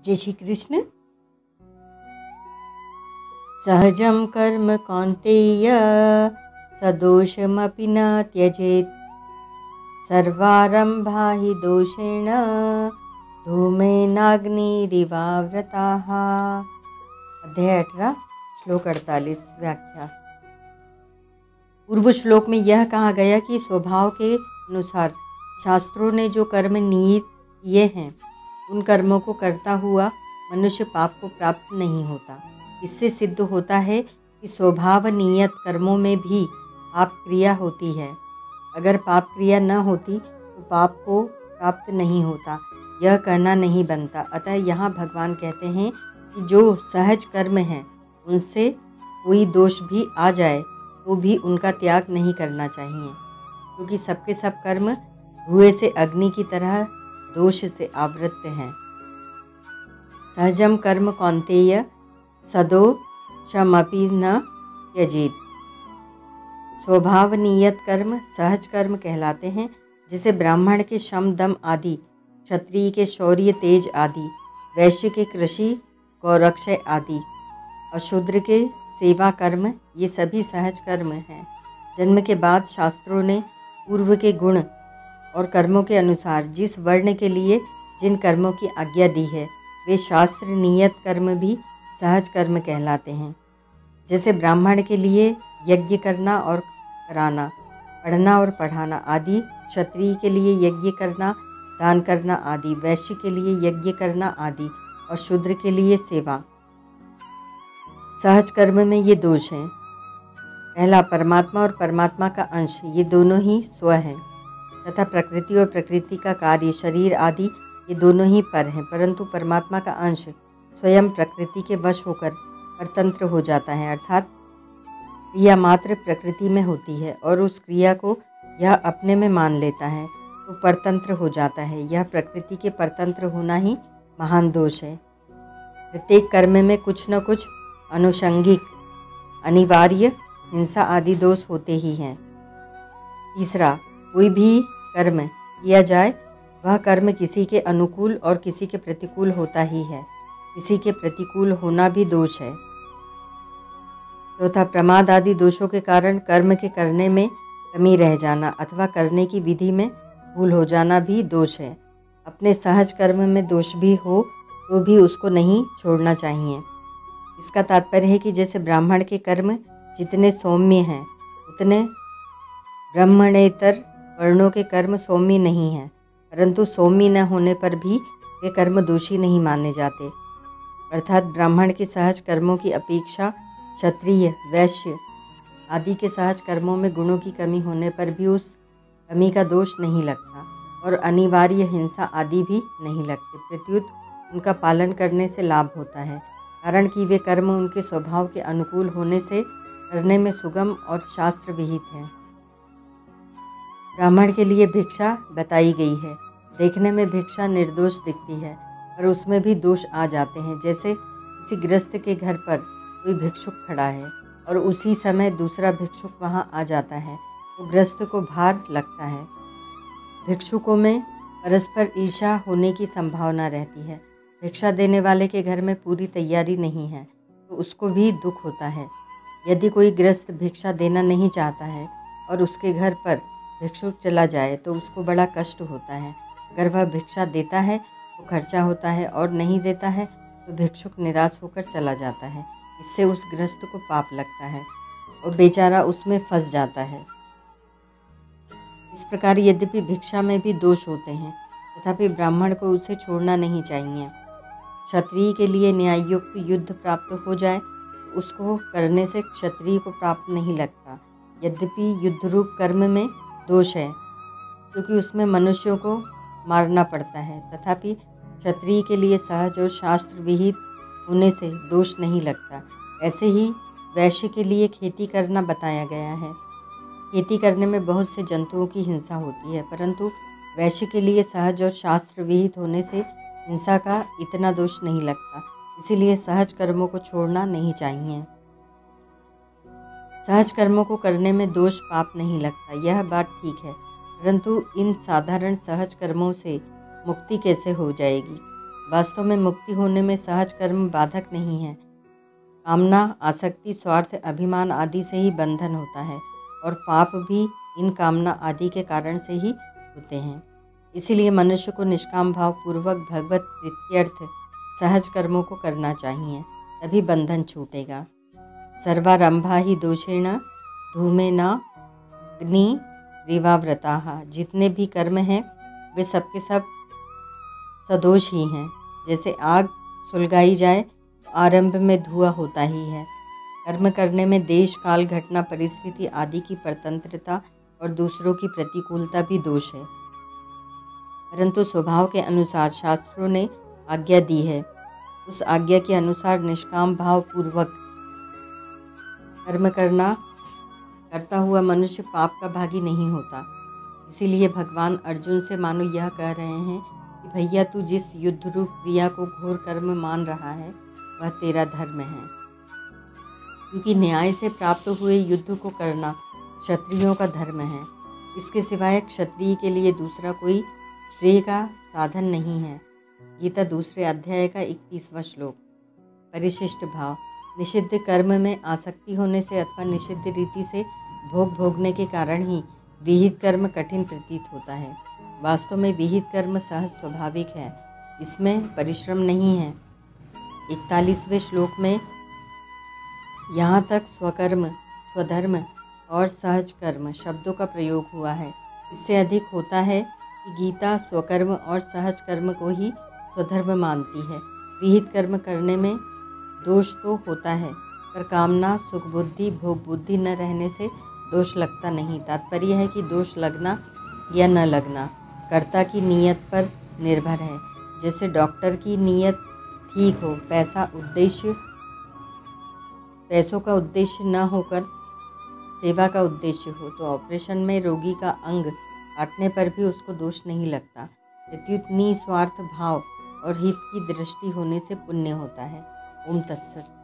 जय श्री कृष्ण। सहजं कर्म कौन्तेय सदोषमपि न त्यजेत्। सर्वारम्भा हि दोषेण धूमेनाग्निरिवावृताः। अध्याय 18 श्लोक 48 व्याख्या। पूर्व श्लोक में यह कहा गया कि स्वभाव के अनुसार शास्त्रों ने जो कर्म नियत किए हैं उन कर्मों को करता हुआ मनुष्य पाप को प्राप्त नहीं होता। इससे सिद्ध होता है कि स्वभाव नियत कर्मों में भी पाप क्रिया होती है। अगर पाप क्रिया न होती तो पाप को प्राप्त नहीं होता, यह कहना नहीं बनता। अतः यहाँ भगवान कहते हैं कि जो सहज कर्म हैं उनसे कोई दोष भी आ जाए तो भी उनका त्याग नहीं करना चाहिए, क्योंकि सबके सब कर्म धुएं से अग्नि की तरह दोष से आवृत हैं। सहजम कर्म कौन्तेय सदोषमपि न त्यजेत्। स्वभाव नियत कर्म सहज कर्म कहलाते हैं, जिसे ब्राह्मण के शम दम आदि, क्षत्रिय के शौर्य तेज आदि, वैश्य के कृषि गौरक्षय आदि और शूद्र के सेवा कर्म, ये सभी सहज कर्म हैं। जन्म के बाद शास्त्रों ने पूर्व के गुण और कर्मों के अनुसार जिस वर्ण के लिए जिन कर्मों की आज्ञा दी है वे शास्त्र नियत कर्म भी सहज कर्म कहलाते हैं। जैसे ब्राह्मण के लिए यज्ञ करना और कराना, पढ़ना और पढ़ाना आदि, क्षत्रिय के लिए यज्ञ करना, दान करना आदि, वैश्य के लिए यज्ञ करना आदि और शूद्र के लिए सेवा। सहज कर्म में ये दोष हैं। पहला, परमात्मा और परमात्मा का अंश, ये दोनों ही स्व हैं, तथा प्रकृति और प्रकृति का कार्य, शरीर आदि, ये दोनों ही पर हैं। परंतु परमात्मा का अंश स्वयं प्रकृति के वश होकर परतंत्र हो जाता है, अर्थात क्रिया मात्र प्रकृति में होती है और उस क्रिया को यह अपने में मान लेता है तो परतंत्र हो जाता है। यह प्रकृति के परतंत्र होना ही महान दोष है। प्रत्येक कर्म में कुछ न कुछ अनुषंगिक अनिवार्य हिंसा आदि दोष होते ही हैं। तीसरा, कोई भी कर्म किया जाए वह कर्म किसी के अनुकूल और किसी के प्रतिकूल होता ही है। किसी के प्रतिकूल होना भी दोष है। चौथा, प्रमाद आदि दोषों के कारण कर्म के करने में कमी रह जाना अथवा करने की विधि में भूल हो जाना भी दोष है। अपने सहज कर्म में दोष भी हो तो भी उसको नहीं छोड़ना चाहिए। इसका तात्पर्य है कि जैसे ब्राह्मण के कर्म जितने सौम्य हैं उतने ब्राह्मणेतर वर्णों के कर्म सौम्य नहीं हैं, परंतु सौम्य न होने पर भी वे कर्म दोषी नहीं माने जाते। अर्थात ब्राह्मण के सहज कर्मों की अपेक्षा क्षत्रिय, वैश्य आदि के सहज कर्मों में गुणों की कमी होने पर भी उस कमी का दोष नहीं लगता और अनिवार्य हिंसा आदि भी नहीं लगते। प्रत्युत उनका पालन करने से लाभ होता है, कारण कि वे कर्म उनके स्वभाव के अनुकूल होने से करने में सुगम और शास्त्र विहित हैं। ब्राह्मण के लिए भिक्षा बताई गई है। देखने में भिक्षा निर्दोष दिखती है, पर उसमें भी दोष आ जाते हैं। जैसे किसी गृहस्थ के घर पर कोई भिक्षुक खड़ा है और उसी समय दूसरा भिक्षुक वहां आ जाता है तो गृहस्थ को भार लगता है। भिक्षुकों में परस्पर ईर्ष्या होने की संभावना रहती है। भिक्षा देने वाले के घर में पूरी तैयारी नहीं है तो उसको भी दुख होता है। यदि कोई गृहस्थ भिक्षा देना नहीं चाहता है और उसके घर पर भिक्षुक चला जाए तो उसको बड़ा कष्ट होता है। अगर वह भिक्षा देता है तो खर्चा होता है और नहीं देता है तो भिक्षुक निराश होकर चला जाता है। इससे उस गृहस्थ को पाप लगता है और बेचारा उसमें फंस जाता है। इस प्रकार यद्यपि भिक्षा में भी दोष होते हैं, तथापि ब्राह्मण को उसे छोड़ना नहीं चाहिए। क्षत्रिय के लिए न्याययुक्त युद्ध प्राप्त हो जाए तो उसको करने से क्षत्रिय को पाप नहीं लगता। यद्यपि युद्ध रूप कर्म में दोष है, क्योंकि उसमें मनुष्यों को मारना पड़ता है, तथापि क्षत्रिय के लिए सहज और शास्त्र विहित होने से दोष नहीं लगता। ऐसे ही वैश्य के लिए खेती करना बताया गया है। खेती करने में बहुत से जंतुओं की हिंसा होती है, परंतु वैश्य के लिए सहज और शास्त्र विहित होने से हिंसा का इतना दोष नहीं लगता। इसीलिए सहज कर्मों को छोड़ना नहीं चाहिए। सहज कर्मों को करने में दोष पाप नहीं लगता, यह बात ठीक है, परंतु इन साधारण सहज कर्मों से मुक्ति कैसे हो जाएगी? वास्तव में मुक्ति होने में सहज कर्म बाधक नहीं है। कामना, आसक्ति, स्वार्थ, अभिमान आदि से ही बंधन होता है और पाप भी इन कामना आदि के कारण से ही होते हैं। इसीलिए मनुष्य को निष्काम भाव पूर्वक भगवत प्रीत्यर्थ सहज कर्मों को करना चाहिए, तभी बंधन छूटेगा। सर्वारंभा ही दोषेण धूमेन अग्नि रिवाव्रताः। जितने भी कर्म हैं वे सबके सब सदोष ही हैं। जैसे आग सुलगाई जाए तो आरंभ में धुआं होता ही है। कर्म करने में देश, काल, घटना, परिस्थिति आदि की परतंत्रता और दूसरों की प्रतिकूलता भी दोष है, परंतु स्वभाव के अनुसार शास्त्रों ने आज्ञा दी है। उस आज्ञा के अनुसार निष्काम भाव पूर्वक कर्म करता हुआ मनुष्य पाप का भागी नहीं होता। इसीलिए भगवान अर्जुन से मानो यह कह रहे हैं कि भैया, तू जिस युद्ध रूप क्रिया को घोर कर्म मान रहा है वह तेरा धर्म है, क्योंकि न्याय से प्राप्त हुए युद्ध को करना क्षत्रियों का धर्म है। इसके सिवाय क्षत्रिय के लिए दूसरा कोई श्रेय का साधन नहीं है। गीता दूसरे अध्याय का 31वां श्लोक। परिशिष्ट भाव। निषिद्ध कर्म में आसक्ति होने से अथवा निषिद्ध रीति से भोग भोगने के कारण ही विहित कर्म कठिन प्रतीत होता है। वास्तव में विहित कर्म सहज स्वाभाविक है, इसमें परिश्रम नहीं है। 41वें श्लोक में यहाँ तक स्वकर्म, स्वधर्म और सहज कर्म शब्दों का प्रयोग हुआ है। इससे अधिक होता है कि गीता स्वकर्म और सहज कर्म को ही स्वधर्म मानती है। विहित कर्म करने में दोष तो होता है, पर कामना, सुख बुद्धि, भोग बुद्धि न रहने से दोष लगता नहीं। तात्पर्य है कि दोष लगना या न लगना कर्ता की नीयत पर निर्भर है। जैसे डॉक्टर की नीयत ठीक हो, पैसों का उद्देश्य न होकर सेवा का उद्देश्य हो, तो ऑपरेशन में रोगी का अंग काटने पर भी उसको दोष नहीं लगता। प्रत्युत निस्वार्थ भाव और हित की दृष्टि होने से पुण्य होता है। ओम तत्सत।